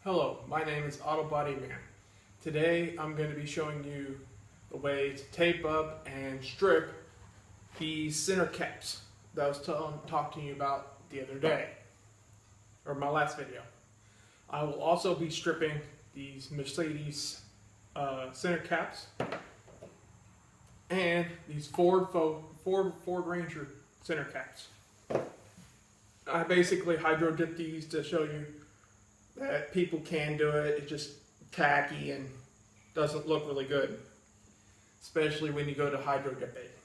Hello, my name is AutoBodyMan. Today I'm going to be showing you the way to tape up and strip these center caps that I was talking to you about the other day, or my last video. I will also be stripping these Mercedes center caps and these Ford Ranger center caps. I basically hydro dip these to show you that people can do it. It's just tacky and doesn't look really good, especially when you go to hydro dip it.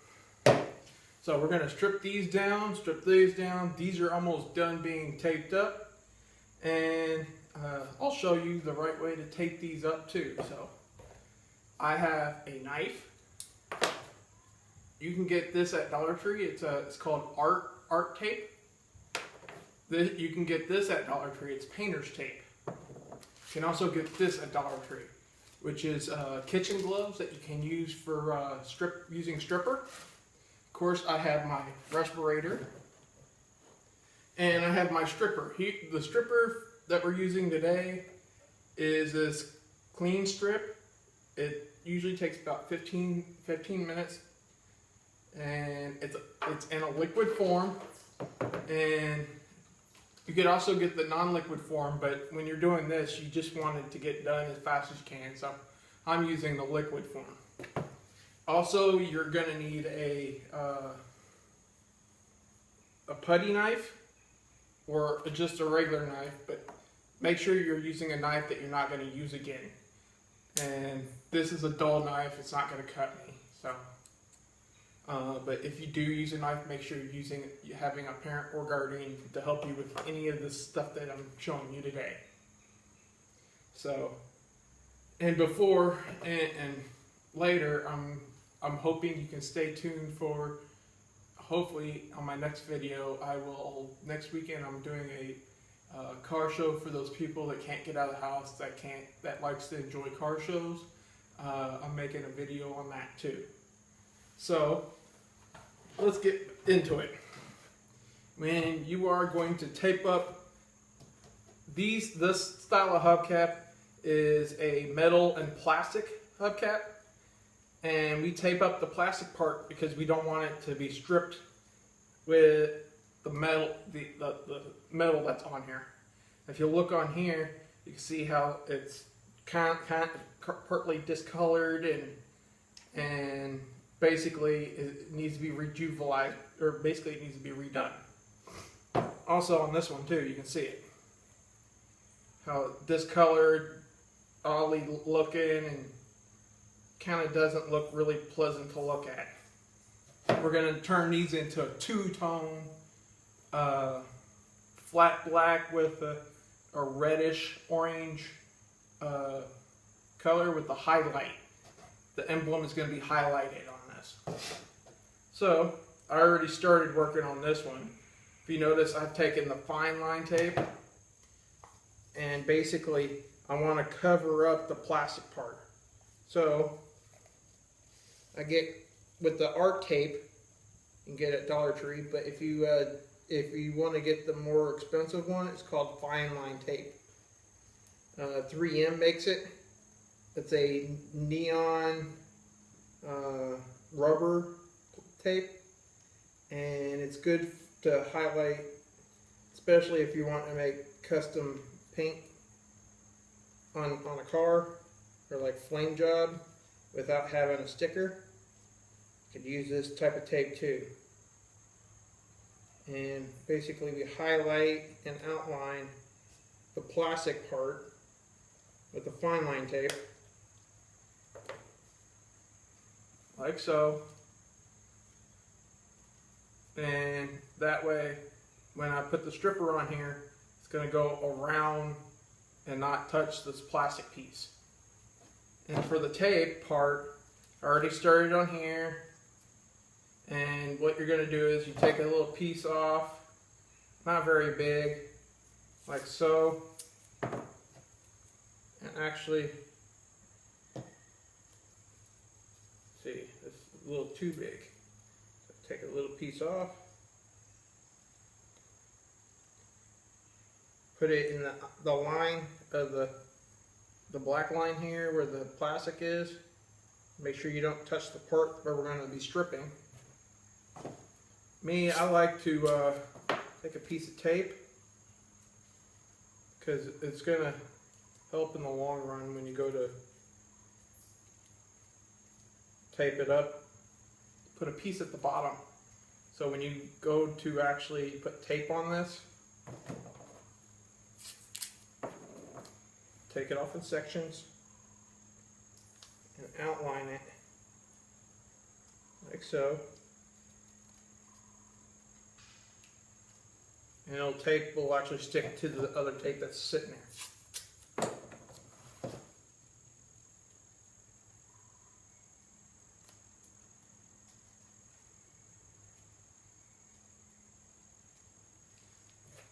So we're going to strip these down, strip these down. These are almost done being taped up, and I'll show you the right way to tape these up too. So I have a knife. You can get this at Dollar Tree. It's called art tape. You can get this at Dollar Tree. It's painter's tape. You can also get this at Dollar Tree, which is kitchen gloves that you can use for using stripper. Of course, I have my respirator, and I have my stripper. The stripper that we're using today is this clean strip. It usually takes about 15 minutes, and it's in a liquid form, and you could also get the non-liquid form, but when you're doing this, you just want it to get done as fast as you can, so I'm using the liquid form. Also, you're going to need a putty knife or just a regular knife, but make sure you're using a knife that you're not going to use again. And this is a dull knife, it's not going to cut me. So, but if you do use a knife, make sure you're having a parent or guardian to help you with any of this stuff that I'm showing you today. So, and before and later, I'm hoping you can stay tuned for, hopefully on my next video, next weekend I'm doing a car show for those people that can't get out of the house, that likes to enjoy car shows. I'm making a video on that too. So let's get into it. When you are going to tape up this style of hubcap is a metal and plastic hubcap, and we tape up the plastic part because we don't want it to be stripped with the metal, the metal that's on here. If you look on here, you can see how it's kind of partly discolored, and basically it needs to be rejuvenated, or basically it needs to be redone. Also on this one too, you can see it, how discolored, oddly looking, and kind of doesn't look really pleasant to look at. We're going to turn these into a two-tone flat black with a reddish orange color with the highlight. The emblem is going to be highlighted on this. So I already started working on this one. If you notice, I've taken the fine line tape, and basically I want to cover up the plastic part. So I get with the art tape, you can get it at Dollar Tree, but if you want to get the more expensive one, it's called fine line tape. 3M makes it. It's a neon rubber tape, and it's good to highlight, especially if you want to make custom paint on a car, or like flame job, without having a sticker. You could use this type of tape too. And basically we highlight and outline the plastic part with the fine line tape, like so. And that way, when I put the stripper on here, it's going to go around and not touch this plastic piece. And for the tape part, I already started on here. And what you're going to do is you take a little piece off, not very big, like so. And actually, see, it's a little too big. So take a little piece off, put it in the line of the black line here where the plastic is. Make sure you don't touch the part where we're going to be stripping. Me, I like to take a piece of tape because it's going to help in the long run when you go to tape it up. Put a piece at the bottom. So when you go to actually put tape on this, take it off in sections and outline it like so. And tape will actually stick to the other tape that's sitting there.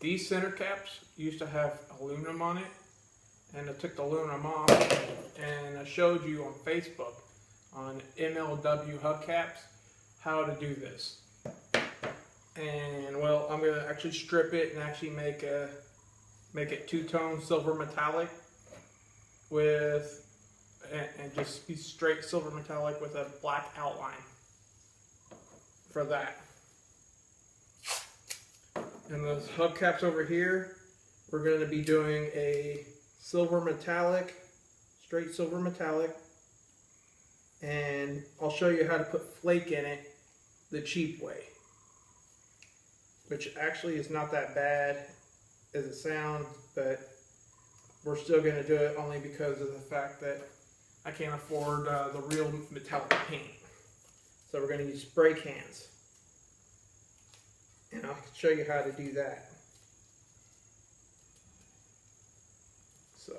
These center caps used to have aluminum on it, and I took the aluminum off, and I showed you on Facebook on MLW hubcaps how to do this. And well, I'm gonna actually strip it and actually make it two-tone silver metallic with and just be straight silver metallic with a black outline for that. And those hubcaps over here, we're going to be doing a silver metallic, straight silver metallic, and I'll show you how to put flake in it the cheap way, which actually is not that bad as it sounds, but we're still going to do it only because of the fact that I can't afford the real metallic paint. So we're going to use spray cans. And I'll show you how to do that. So,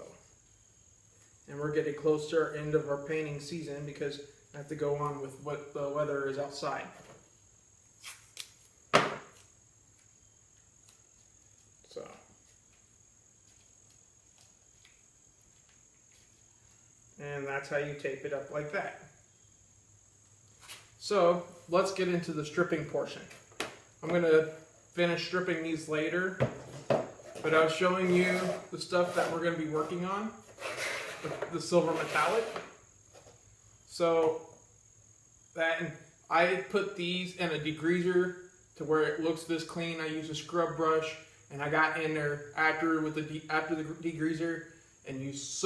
and we're getting close to our end of our painting season because I have to go on with what the weather is outside. So, and that's how you tape it up like that. So, let's get into the stripping portion. I'm going to finish stripping these later, but I was showing you the stuff that we're going to be working on, the silver metallic. So that, and I put these in a degreaser to where it looks this clean. I use a scrub brush, and I got in there after the degreaser and used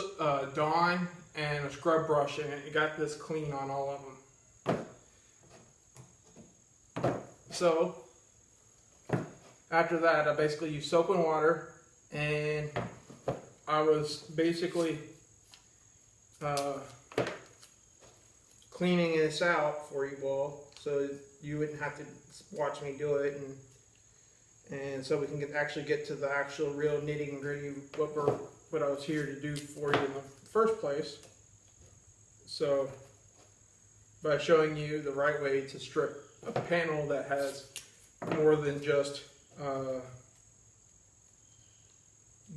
Dawn and a scrub brush, and it got this clean on all of them. So after that, I basically used soap and water, and I was basically cleaning this out for you all, so you wouldn't have to watch me do it, and so we can actually get to the actual real nitty and gritty what I was here to do for you in the first place. So by showing you the right way to strip a panel that has more than just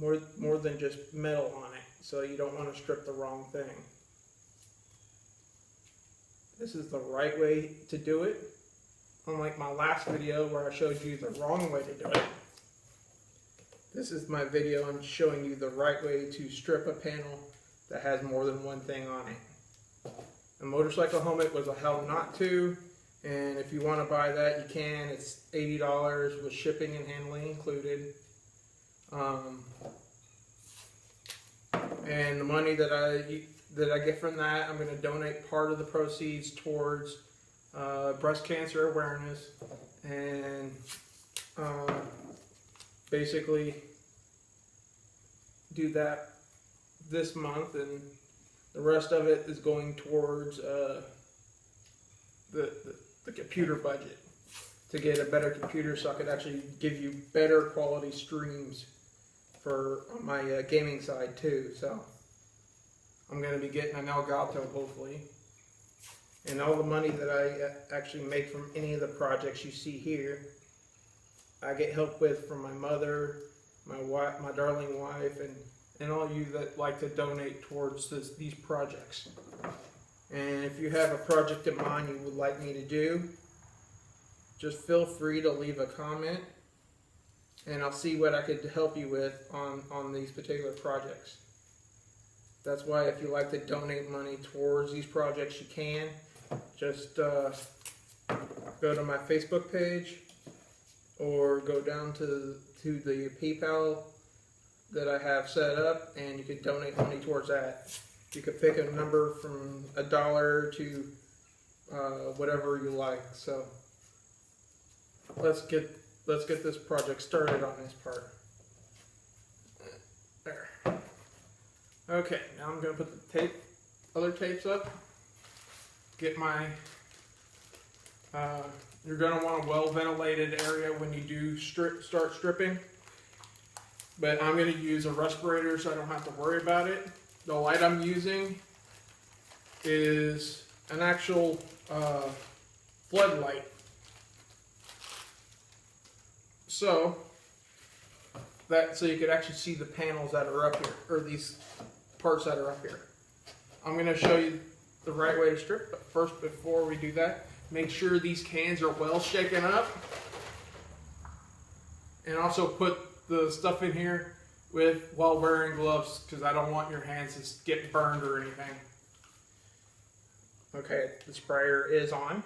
more than just metal on it, so you don't want to strip the wrong thing. This is the right way to do it, unlike my last video where I showed you the wrong way to do it. This is my video on showing you the right way to strip a panel that has more than one thing on it. A motorcycle helmet was a hell not to. And if you want to buy that, you can. It's $80 with shipping and handling included. And the money that I get from that, I'm going to donate part of the proceeds towards breast cancer awareness, and basically do that this month, and the rest of it is going towards the computer budget, to get a better computer so I could actually give you better quality streams for my gaming side too. So I'm going to be getting an Elgato hopefully, and all the money that I actually make from any of the projects you see here, I get help with from my mother, my wife, my darling wife, and all you that like to donate towards these projects. And if you have a project in mind you would like me to do, just feel free to leave a comment, and I'll see what I could help you with on these particular projects. That's why if you like to donate money towards these projects, you can. Just go to my Facebook page or go down to the PayPal that I have set up, and you can donate money towards that. You could pick a number from $1 to whatever you like. So let's get this project started on this part. There. Okay, now I'm going to put the other tapes up. Get my, you're going to want a well-ventilated area when you do start stripping. But I'm going to use a respirator so I don't have to worry about it. The light I'm using is an actual floodlight. So you could actually see the panels that are up here, or these parts that are up here. I'm going to show you the right way to strip, but first, before we do that, make sure these cans are well shaken up, and also put the stuff in here while wearing gloves, because I don't want your hands to get burned or anything. Okay, the sprayer is on.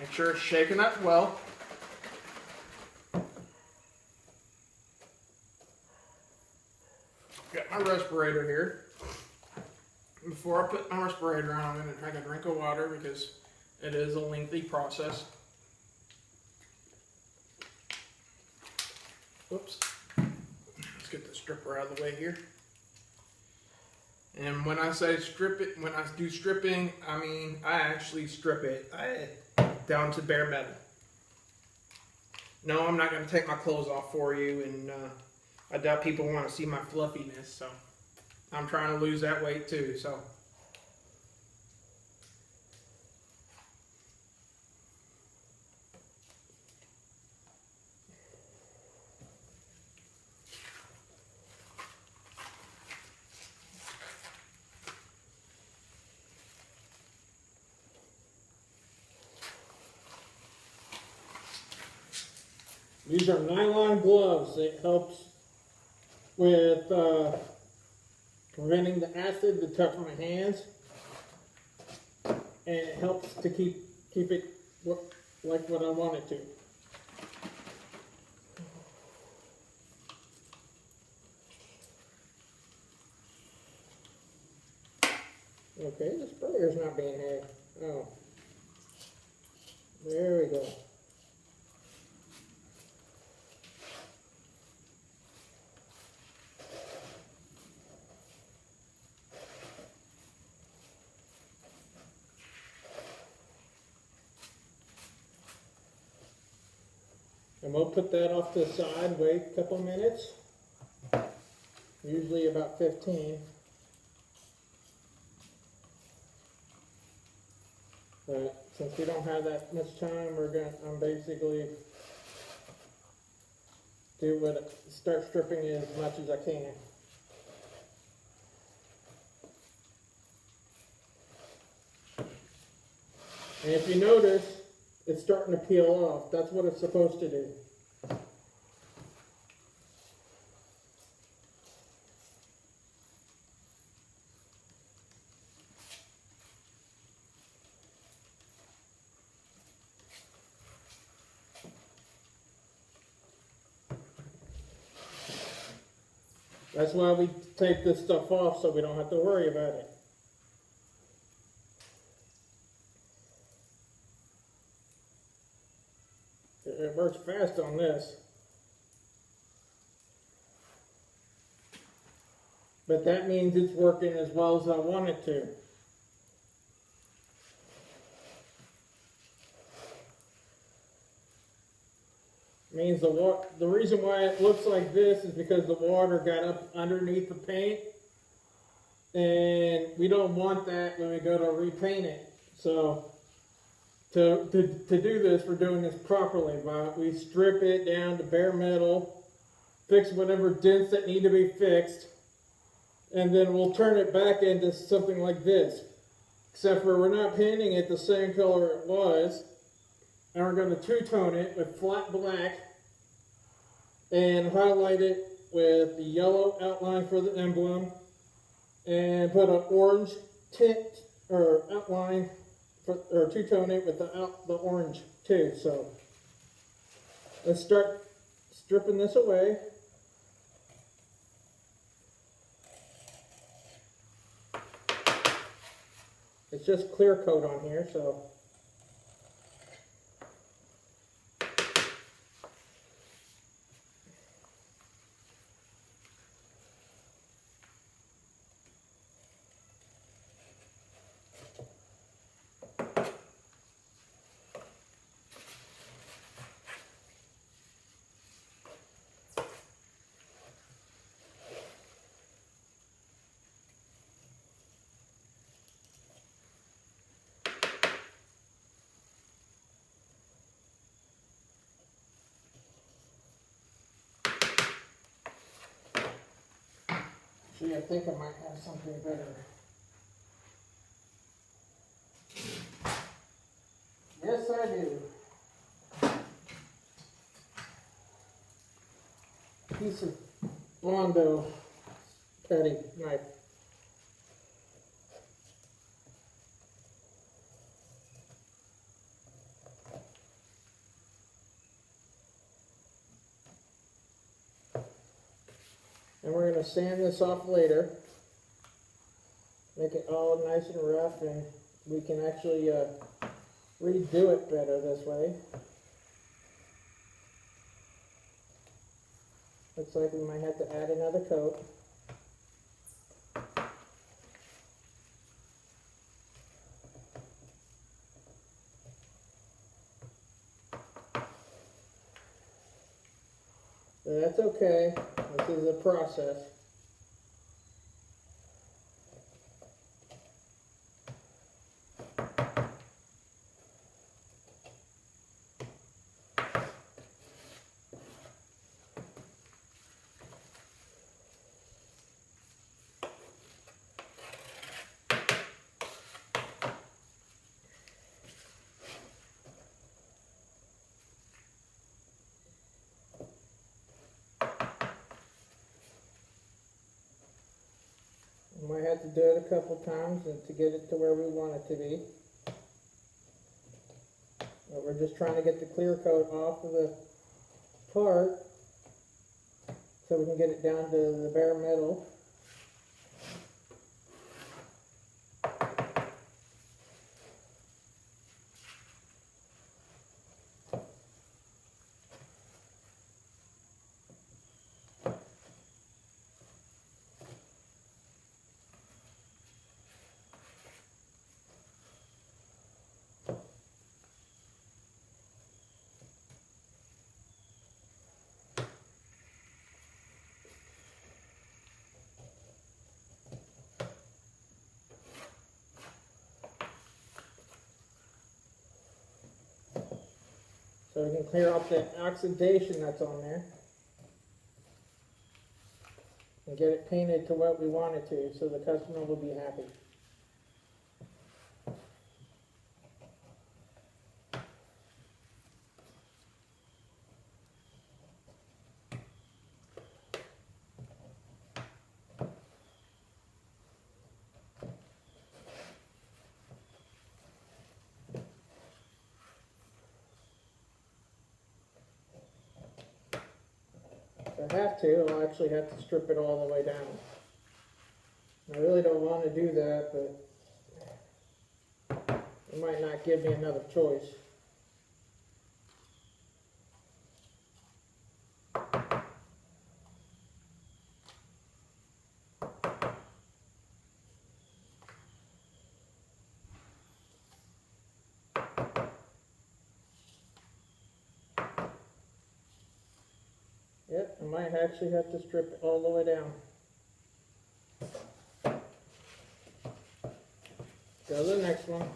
Make sure it's shaken up well. Got my respirator here. Before I put my respirator on, I'm going to take a drink of water because it is a lengthy process. Whoops. Let's get the stripper out of the way here. And when I say strip it, when I do stripping, I mean I actually strip it down to bare metal. No, I'm not going to take my clothes off for you, and I doubt people want to see my fluffiness, so I'm trying to lose that weight too, so. These are nylon gloves. It helps with preventing the acid to touch my hands, and it helps to keep it like what I want it to. Okay, the sprayer's not being had. Oh, there we go. And we'll put that off to the side, wait a couple minutes, usually about 15. But since we don't have that much time, I'm basically start stripping as much as I can. And if you notice, it's starting to peel off. That's what it's supposed to do. That's why we take this stuff off, so we don't have to worry about it. It works fast on this. But that means it's working as well as I want it to. Means the reason why it looks like this is because the water got up underneath the paint, and we don't want that when we go to repaint it. So to do this, we're doing this properly. We strip it down to bare metal, fix whatever dents that need to be fixed, and then we'll turn it back into something like this. Except for we're not painting it the same color it was. And we're going to two-tone it with flat black and highlight it with the yellow outline for the emblem and put an orange tint or outline for, or two-tone it with the orange too. So let's start stripping this away. It's just clear coat on here, so see, I think I might have something better. Yes, I do. Piece of Bondo petty knife. And we're going to sand this off later. Make it all nice and rough, and we can actually redo it better this way. Looks like we might have to add another coat. But that's okay. This is a process. We might have to do it a couple times and to get it to where we want it to be. But we're just trying to get the clear coat off of the part so we can get it down to the bare middle. So we can clear up the oxidation that's on there and get it painted to what we want it to, so the customer will be happy. If I have to, I'll actually have to strip it all the way down. I really don't want to do that, but it might not give me another choice. Yep, I might actually have to strip it all the way down. Go to the next one.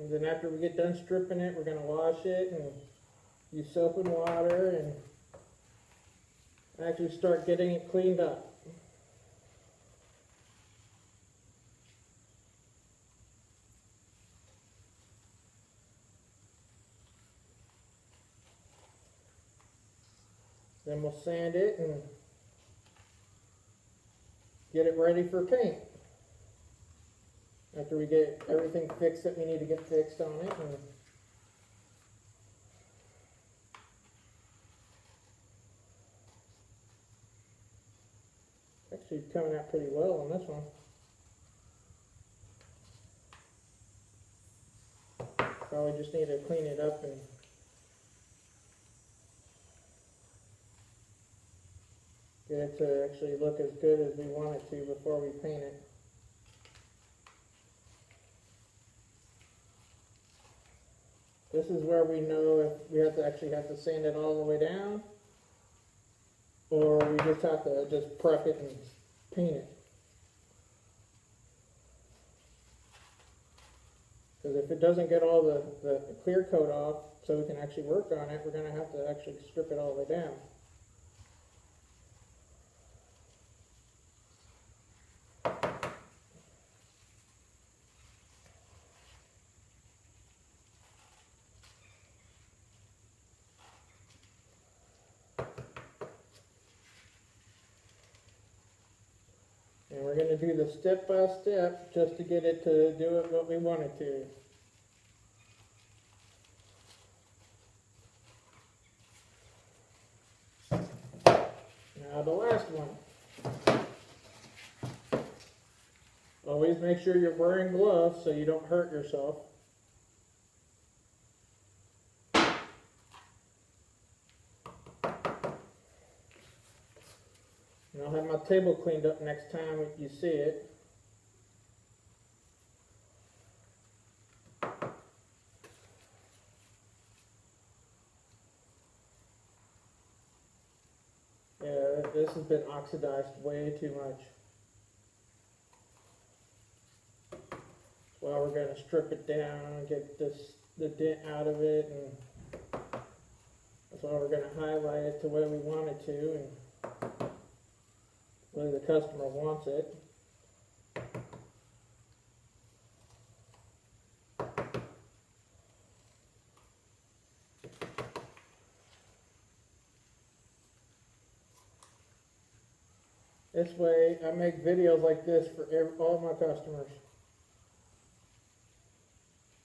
And then after we get done stripping it, we're going to wash it and use soap and water and actually start getting it cleaned up. Then we'll sand it and get it ready for paint. After we get everything fixed that we need to get fixed on it. And actually it's coming out pretty well on this one. Probably just need to clean it up and get it to actually look as good as we want it to before we paint it. This is where we know if we have to sand it all the way down, or we just have to just prep it and paint it. Because if it doesn't get all the clear coat off so we can actually work on it, we're going to have to actually strip it all the way down. And we're going to do the step by step just to get it to do it what we want it to. Now the last one. Always make sure you're wearing gloves so you don't hurt yourself. And I'll have my table cleaned up next time you see it. Yeah, this has been oxidized way too much. Well, we're going to strip it down and get the dent out of it, and that's why we're going to highlight it the way we want it to, and the way the customer wants it. This way, I make videos like this for all my customers,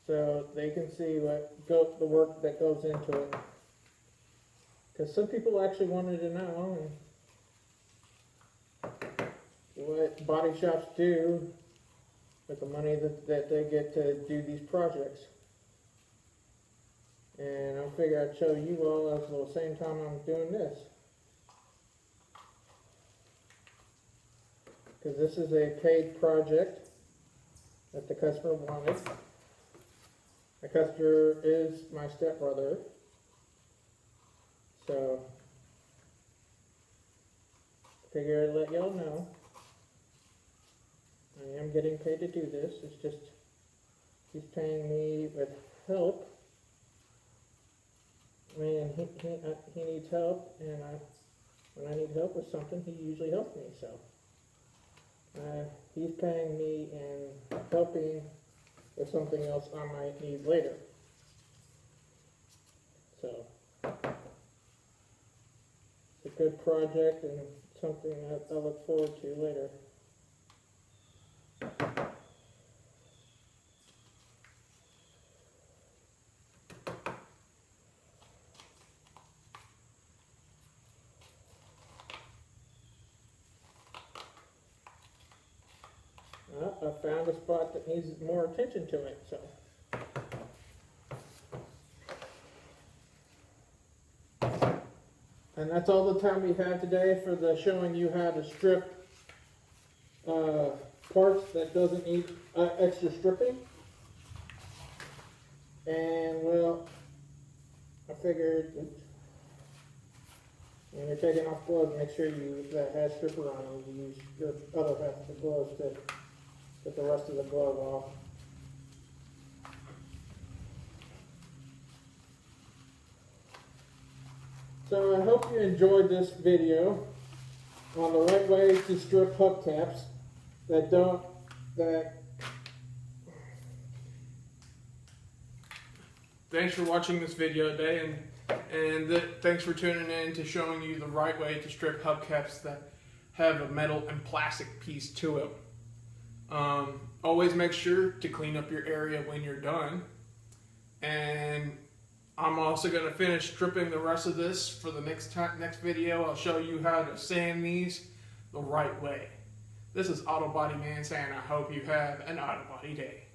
so they can see the work that goes into it. Because some people actually wanted to know what body shops do with the money that they get to do these projects. And I figured I'd show you all at the same time I'm doing this. Because this is a paid project that the customer wanted. The customer is my stepbrother. So, figured I'd let y'all know. I am getting paid to do this. It's just, he's paying me with help. I mean, he needs help, and when I need help with something, he usually helps me, so. He's paying me and helping with something else I might need later. So, it's a good project and something that I look forward to later. I found a spot that needs more attention to it, so. And that's all the time we have today for the showing you how to strip parts that doesn't need extra stripping. And well, I figured when you're taking off gloves, make sure that has stripper on them. You use your other half of the gloves to get the rest of the glove off. So I hope you enjoyed this video on the right way to strip hubcaps that Thanks for watching this video today, and thanks for tuning in to showing you the right way to strip hubcaps that have a metal and plastic piece to it. Always make sure to clean up your area when you're done. And I'm also going to finish stripping the rest of this for the next video. I'll show you how to sand these the right way. This is AutoBodyMan saying I hope you have an Autobody day.